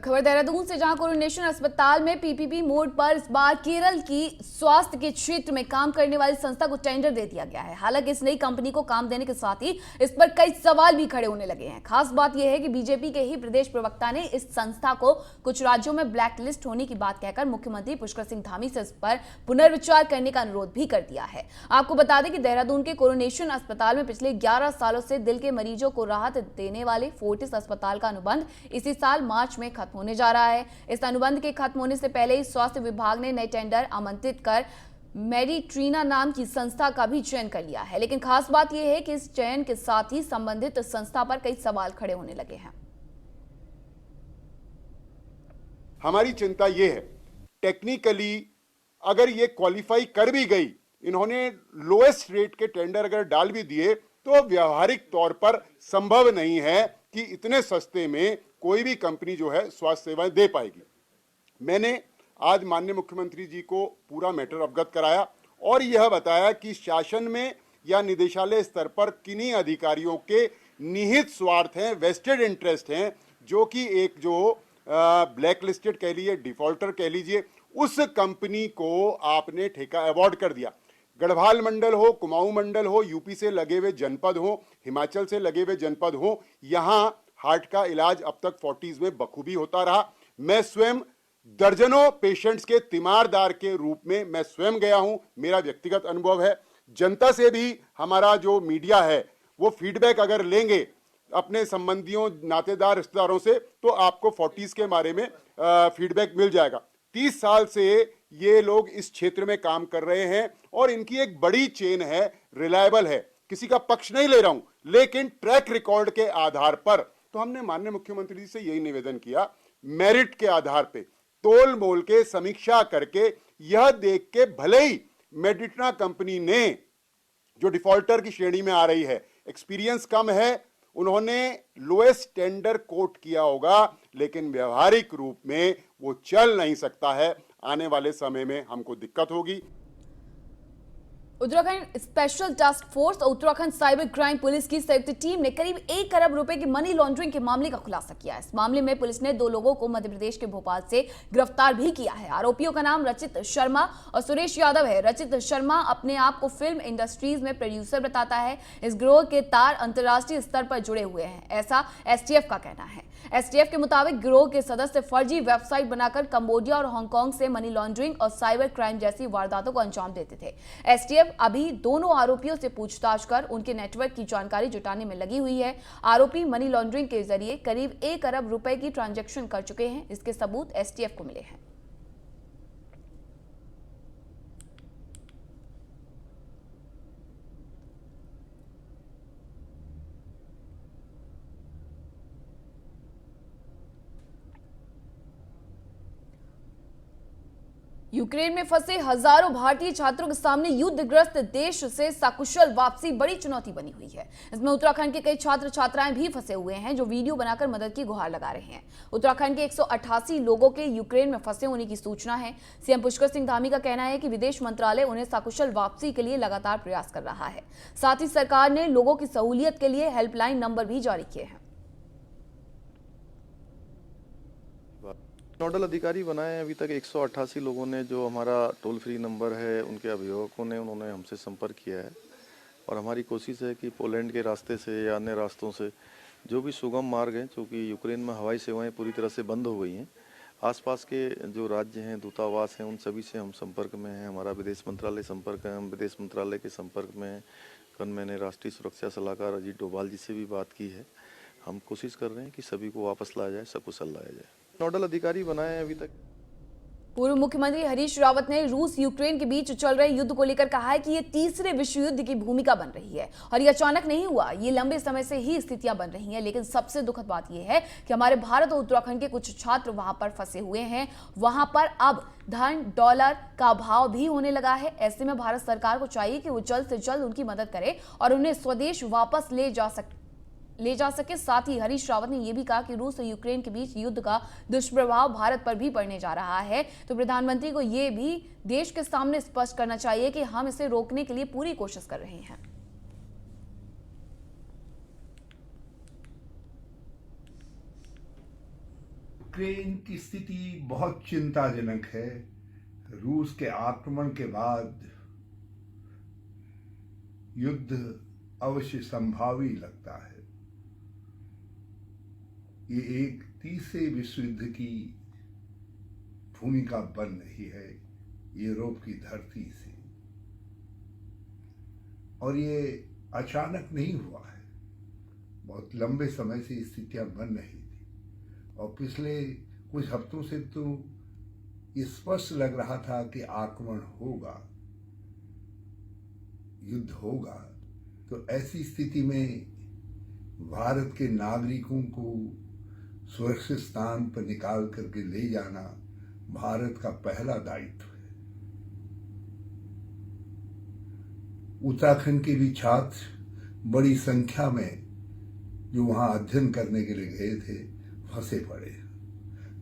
खबर देहरादून से, जहां कोरोनेशन अस्पताल में पीपीपी मोड पर इस बार केरल की स्वास्थ्य के क्षेत्र में काम करने वाली संस्था को टेंडर दे दिया गया है। हालांकि इस नई कंपनी को काम देने के साथ ही इस पर कई सवाल भी खड़े होने लगे हैं। खास बात यह है कि बीजेपी के ही प्रदेश प्रवक्ता ने इस संस्था को कुछ राज्यों में ब्लैकलिस्ट होने की बात कहकर मुख्यमंत्री पुष्कर सिंह धामी से इस पर पुनर्विचार करने का अनुरोध भी कर दिया है। आपको बता दें कि देहरादून के कोरोनेशन अस्पताल में पिछले 11 सालों से दिल के मरीजों को राहत देने वाले फोर्टिस अस्पताल का अनुबंध इसी साल मार्च में खत्म होने जा रहा है। इस अनुबंध के खत्म होने से पहले ही स्वास्थ्य विभाग ने नए टेंडर आमंत्रित कर मेडिट्रीना नाम की संस्था का भी चयन कर लिया है। लेकिन खास बात यह है कि इस चयन के साथ ही संबंधित संस्था पर कई सवाल खड़े होने लगे हैं। हमारी चिंता यह है, टेक्निकली अगर ये क्वालिफाई कर भी गई, इन्होंने लोएस्ट रेट के टेंडर अगर डाल भी दिए, तो व्यवहारिक तौर पर संभव नहीं है कि इतने सस्ते में कोई भी कंपनी जो है स्वास्थ्य सेवाएं दे पाएगी। मैंने आज माननीय मुख्यमंत्री जी को पूरा मैटर अवगत कराया और यह बताया कि शासन में या निदेशालय स्तर पर किन्हीं अधिकारियों के निहित स्वार्थ हैं, वेस्टेड इंटरेस्ट हैं, जो कि एक जो ब्लैक लिस्टेड कह लीजिए, डिफॉल्टर कह लीजिए, उस कंपनी को आपने ठेका अवॉर्ड कर दिया। गढ़वाल मंडल हो, कुमाऊं मंडल हो, यूपी से लगे हुए जनपद हो, हिमाचल से लगे हुए जनपद हो, यहाँ हार्ट का इलाज अब तक 40s में बखूबी होता रहा। मैं स्वयं दर्जनों पेशेंट्स के तीमारदार के रूप में मैं स्वयं गया हूं, मेरा व्यक्तिगत अनुभव है। जनता से भी हमारा जो मीडिया है वो फीडबैक अगर लेंगे अपने संबंधियों, नातेदार, रिश्तेदारों से, तो आपको 40s के बारे में फीडबैक मिल जाएगा। 30 साल से ये लोग इस क्षेत्र में काम कर रहे हैं और इनकी एक बड़ी चेन है, रिलायबल है। किसी का पक्ष नहीं ले रहा हूं, लेकिन ट्रैक रिकॉर्ड के आधार पर तो हमने माननीय मुख्यमंत्री जी से यही निवेदन किया, मेरिट के आधार पे तोल मोल के समीक्षा करके यह देख के, भले ही मेडिट्रीना कंपनी ने जो डिफॉल्टर की श्रेणी में आ रही है, एक्सपीरियंस कम है, उन्होंने लोएस्ट टेंडर कोट किया होगा, लेकिन व्यवहारिक रूप में वो चल नहीं सकता है। आने वाले समय में हमको दिक्कत होगी। उत्तराखंड स्पेशल टास्क फोर्स और उत्तराखंड साइबर क्राइम पुलिस की संयुक्त टीम ने करीब 1 अरब रुपए की मनी लॉन्ड्रिंग के मामले का खुलासा किया है। इस मामले में पुलिस ने 2 लोगों को मध्य प्रदेश के भोपाल से गिरफ्तार भी किया है। आरोपियों का नाम रचित शर्मा और सुरेश यादव है। रचित शर्मा अपने आप को फिल्म इंडस्ट्रीज में प्रोड्यूसर बताता है। इस गिरोह के तार अंतर्राष्ट्रीय स्तर पर जुड़े हुए हैं, ऐसा एसटीएफ का कहना है। एसटीएफ के मुताबिक गिरोह के सदस्य फर्जी वेबसाइट बनाकर कंबोडिया और हांगकांग से मनी लॉन्ड्रिंग और साइबर क्राइम जैसी वारदातों को अंजाम देते थे। एसटीएफ अभी दोनों आरोपियों से पूछताछ कर उनके नेटवर्क की जानकारी जुटाने में लगी हुई है। आरोपी मनी लॉन्ड्रिंग के जरिए करीब 1 अरब रुपए की ट्रांजैक्शन कर चुके हैं। इसके सबूत एसटीएफ को मिले हैं। यूक्रेन में फंसे हजारों भारतीय छात्रों के सामने युद्धग्रस्त देश से सकुशल वापसी बड़ी चुनौती बनी हुई है। इसमें उत्तराखंड के कई छात्र छात्राएं भी फंसे हुए हैं, जो वीडियो बनाकर मदद की गुहार लगा रहे हैं। उत्तराखंड के 188 लोगों के यूक्रेन में फंसे होने की सूचना है। सीएम पुष्कर सिंह धामी का कहना है कि विदेश मंत्रालय उन्हें सकुशल वापसी के लिए लगातार प्रयास कर रहा है। साथ ही सरकार ने लोगों की सहूलियत के लिए हेल्पलाइन नंबर भी जारी किए हैं। नोडल अधिकारी बनाए अभी तक 188 लोगों ने, जो हमारा टोल फ्री नंबर है, उनके अभिभावकों ने, उन्होंने हमसे संपर्क किया है। और हमारी कोशिश है कि पोलैंड के रास्ते से या अन्य रास्तों से जो भी सुगम मार्ग हैं, क्योंकि यूक्रेन में हवाई सेवाएं पूरी तरह से बंद हो गई हैं, आसपास के जो राज्य हैं, दूतावास हैं, उन सभी से हम संपर्क में हैं। हमारा विदेश मंत्रालय संपर्क है, हम विदेश मंत्रालय के संपर्क में हैं। कल मैंने राष्ट्रीय सुरक्षा सलाहकार अजीत डोभाल जी से भी बात की है। हम कोशिश कर रहे हैं कि सभी को वापस लाया जाए, सकुशल लाया जाए। नोडल अधिकारी बनाए अभी तक। पूर्व मुख्यमंत्री हरीश रावत ने रूस यूक्रेन के बीच चल रहे युद्ध को लेकर कहा है कि ये तीसरे विश्व युद्ध की भूमिका बन रही है और ये अचानक नहीं हुआ, ये लंबे समय से ही स्थितियां बन रही हैं। लेकिन सबसे दुखद बात यह है कि हमारे भारत और उत्तराखंड के कुछ छात्र वहां पर फंसे हुए हैं। वहां पर अब धन डॉलर का अभाव भी होने लगा है। ऐसे में भारत सरकार को चाहिए कि वो जल्द से जल्द उनकी मदद करे और उन्हें स्वदेश वापस ले जा सके। साथ ही हरीश रावत ने यह भी कहा कि रूस और यूक्रेन के बीच युद्ध का दुष्प्रभाव भारत पर भी पड़ने जा रहा है, तो प्रधानमंत्री को यह भी देश के सामने स्पष्ट करना चाहिए कि हम इसे रोकने के लिए पूरी कोशिश कर रहे हैं। यूक्रेन की स्थिति बहुत चिंताजनक है। रूस के आक्रमण के बाद युद्ध अवश्य संभावी लगता है। ये एक तीसरे विश्व युद्ध की भूमिका बन रही है यूरोप की धरती से, और ये अचानक नहीं हुआ है। बहुत लंबे समय से स्थितियां बन रही थी, और पिछले कुछ हफ्तों से तो ये स्पष्ट लग रहा था कि आक्रमण होगा, युद्ध होगा। तो ऐसी स्थिति में भारत के नागरिकों को सुरक्षित स्थान पर निकाल करके ले जाना भारत का पहला दायित्व है। उत्तराखंड के भी छात्र बड़ी संख्या में जो वहां अध्ययन करने के लिए गए थे फंसे पड़े।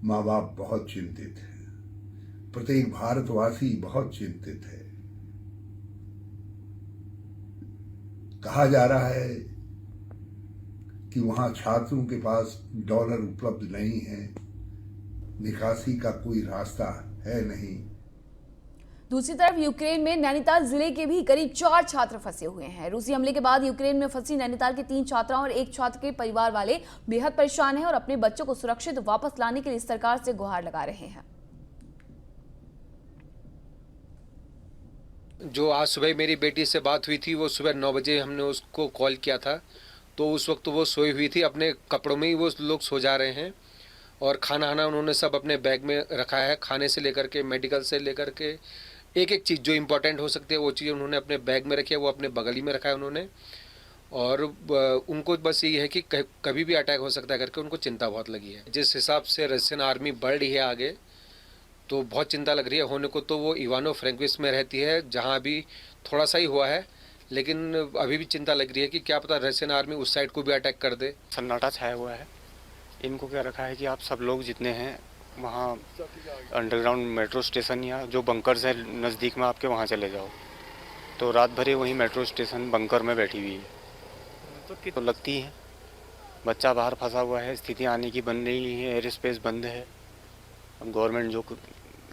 माँ बाप बहुत चिंतित हैं, प्रत्येक भारतवासी बहुत चिंतित है। कहा जा रहा है कि वहां छात्रों के पास डॉलर उपलब्ध नहीं है, निकासी का कोई रास्ता है नहीं। दूसरी तरफ यूक्रेन में नैनीताल जिले के भी करीब 4 छात्र फंसे हुए हैं। रूसी हमले के बाद यूक्रेन में फंसी नैनीताल के 3 छात्राओं और 1 छात्र के परिवार वाले बेहद परेशान हैं और अपने बच्चों को सुरक्षित वापस लाने के लिए सरकार से गुहार लगा रहे हैं। जो आज सुबह मेरी बेटी से बात हुई थी, वो सुबह 9 बजे हमने उसको कॉल किया था, तो उस वक्त वो सोई हुई थी, अपने कपड़ों में ही वो लोग सो जा रहे हैं। और खाना उन्होंने सब अपने बैग में रखा है, खाने से लेकर के मेडिकल से लेकर के एक एक चीज़ जो इम्पोर्टेंट हो सकती है वो चीज़ उन्होंने अपने बैग में रखी है, वो अपने बगल ही में रखा है उन्होंने। और उनको बस ये है कि कभी भी अटैक हो सकता है करके उनको चिंता बहुत लगी है। जिस हिसाब से रशियन आर्मी बढ़ रही है आगे, तो बहुत चिंता लग रही है। होने को तो वो इवानो फ्रैंकोविच में रहती है, जहाँ अभी थोड़ा सा ही हुआ है, लेकिन अभी भी चिंता लग रही है कि क्या पता रशियन आर्मी उस साइड को भी अटैक कर दे। सन्नाटा छाया हुआ है। इनको क्या रखा है कि आप सब लोग जितने हैं वहाँ अंडरग्राउंड मेट्रो स्टेशन या जो बंकर्स है नज़दीक में आपके, वहाँ चले जाओ। तो रात भर ही वहीं मेट्रो स्टेशन बंकर में बैठी हुई है। तो लगती है बच्चा बाहर फंसा हुआ है, स्थिति आने की बन रही है, एयर स्पेस बंद है। अब गवर्नमेंट जो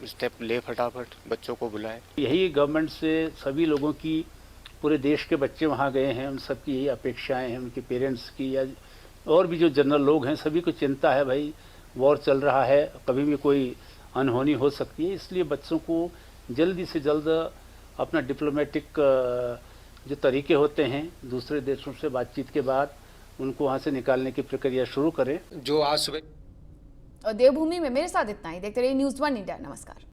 स्टेप ले फटाफट बच्चों को बुलाए। यही गवर्नमेंट से सभी लोगों की, पूरे देश के बच्चे वहाँ गए हैं, उन सबकी यही अपेक्षाएं हैं, उनके पेरेंट्स की या और भी जो जनरल लोग हैं, सभी को चिंता है। भाई वॉर चल रहा है, कभी भी कोई अनहोनी हो सकती है, इसलिए बच्चों को जल्दी से जल्द अपना डिप्लोमेटिक जो तरीके होते हैं दूसरे देशों से बातचीत के बाद उनको वहाँ से निकालने की प्रक्रिया शुरू करें। जो आज सुबह और देवभूमि में मेरे साथ इतना ही। देखते रहिए न्यूज़ 1 इंडिया। नमस्कार।